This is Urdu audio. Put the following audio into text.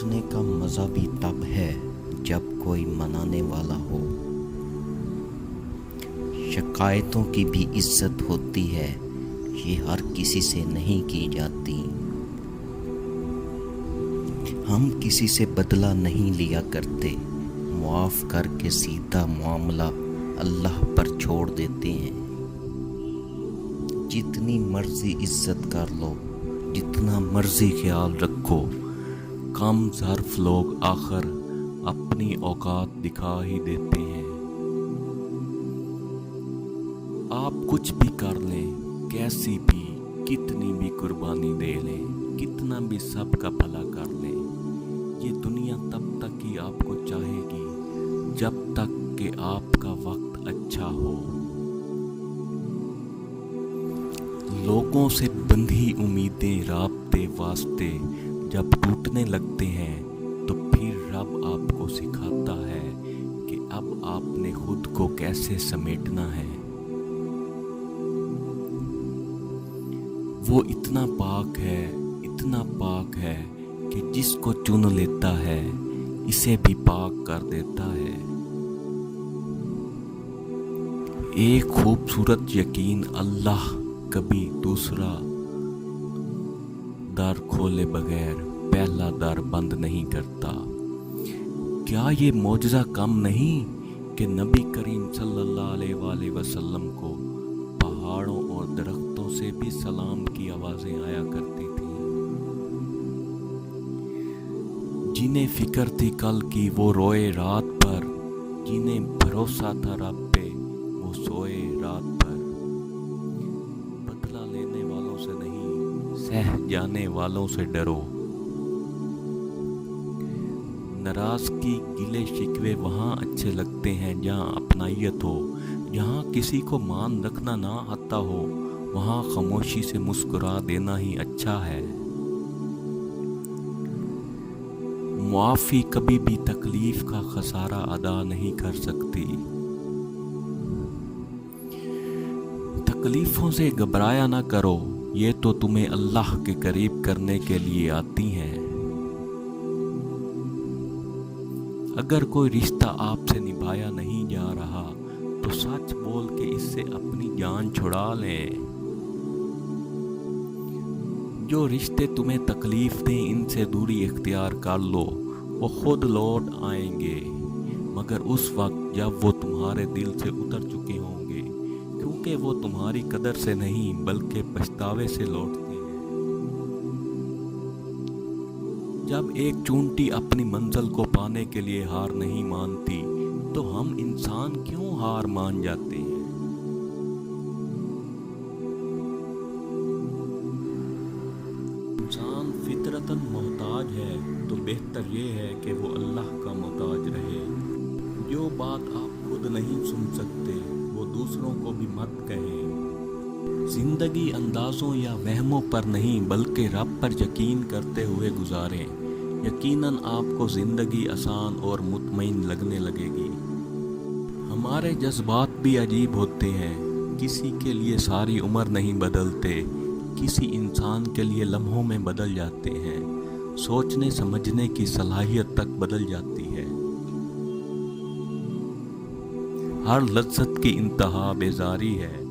ٹوٹنے کا مزہ بھی تب ہے جب کوئی منانے والا ہو۔ شکایتوں کی بھی عزت ہوتی ہے، یہ ہر کسی سے نہیں کی جاتی۔ ہم کسی سے بدلہ نہیں لیا کرتے، معاف کر کے سیدھا معاملہ اللہ پر چھوڑ دیتے ہیں۔ جتنی مرضی عزت کر لو، جتنا مرضی خیال رکھو، کم ظرف لوگ آخر اپنی اوقات دکھا ہی دیتے ہیں۔ آپ کچھ بھی کر لیں، کیسی بھی، کتنی بھی قربانی دے لیں، کتنا بھی سب کا بھلا کر لیں، یہ دنیا تب تک ہی آپ کو چاہے گی جب تک کہ آپ کا وقت اچھا ہو۔ لوگوں سے بندھی امیدیں، رابطے، واسطے جب ٹوٹنے لگتے ہیں تو پھر رب آپ کو سکھاتا ہے کہ اب آپ نے خود کو کیسے سمیٹنا ہے۔ وہ اتنا پاک ہے کہ جس کو چن لیتا ہے اسے بھی پاک کر دیتا ہے۔ ایک خوبصورت یقین، اللہ کبھی دوسرا در کھولے بغیر پہلا در بند نہیں کرتا۔ کیا یہ معجزہ کم نہیں کہ نبی کریم صلی اللہ علیہ وآلہ وسلم کو پہاڑوں اور درختوں سے بھی سلام کی آوازیں آیا کرتی تھیں؟ جنہیں فکر تھی کل کی وہ روئے رات بھر، جنہیں بھروسہ تھا رب پہ وہ سوئے رات بھر۔ بدلہ لینے والوں سے نہیں، سہ جانے والوں سے ڈرو۔ ناراضگی، گلے شکوے وہاں اچھے لگتے ہیں جہاں اپنائیت ہو، جہاں کسی کو مان رکھنا نہ آتا ہو وہاں خاموشی سے مسکرا دینا ہی اچھا ہے۔ معافی کبھی بھی تکلیف کا خسارہ ادا نہیں کر سکتی۔ تکلیفوں سے گھبرایا نہ کرو، یہ تو تمہیں اللہ کے قریب کرنے کے لیے آتی ہیں۔ اگر کوئی رشتہ آپ سے نبھایا نہیں جا رہا تو سچ بول کے اس سے اپنی جان چھڑا لیں۔ جو رشتے تمہیں تکلیف دیں ان سے دوری اختیار کر لو، وہ خود لوٹ آئیں گے، مگر اس وقت جب وہ تمہارے دل سے اتر چکے ہوں گے، کیونکہ وہ تمہاری قدر سے نہیں بلکہ پچھتاوے سے لوٹتے ہیں۔ جب ایک چونٹی اپنی منزل کو پانے کے لیے ہار نہیں مانتی تو ہم انسان کیوں ہار مان جاتے ہیں؟ انسان فطرتاً محتاج ہے تو بہتر یہ ہے کہ وہ اللہ کا محتاج رہے۔ جو بات آپ خود نہیں سن سکتے وہ دوسروں کو بھی مت کہیں۔ زندگی اندازوں یا وہموں پر نہیں بلکہ رب پر یقین کرتے ہوئے گزاریں، یقیناً آپ کو زندگی آسان اور مطمئن لگنے لگے گی۔ ہمارے جذبات بھی عجیب ہوتے ہیں، کسی کے لیے ساری عمر نہیں بدلتے، کسی انسان کے لیے لمحوں میں بدل جاتے ہیں، سوچنے سمجھنے کی صلاحیت تک بدل جاتی ہے۔ ہر لذت کی انتہا بیزاری ہے،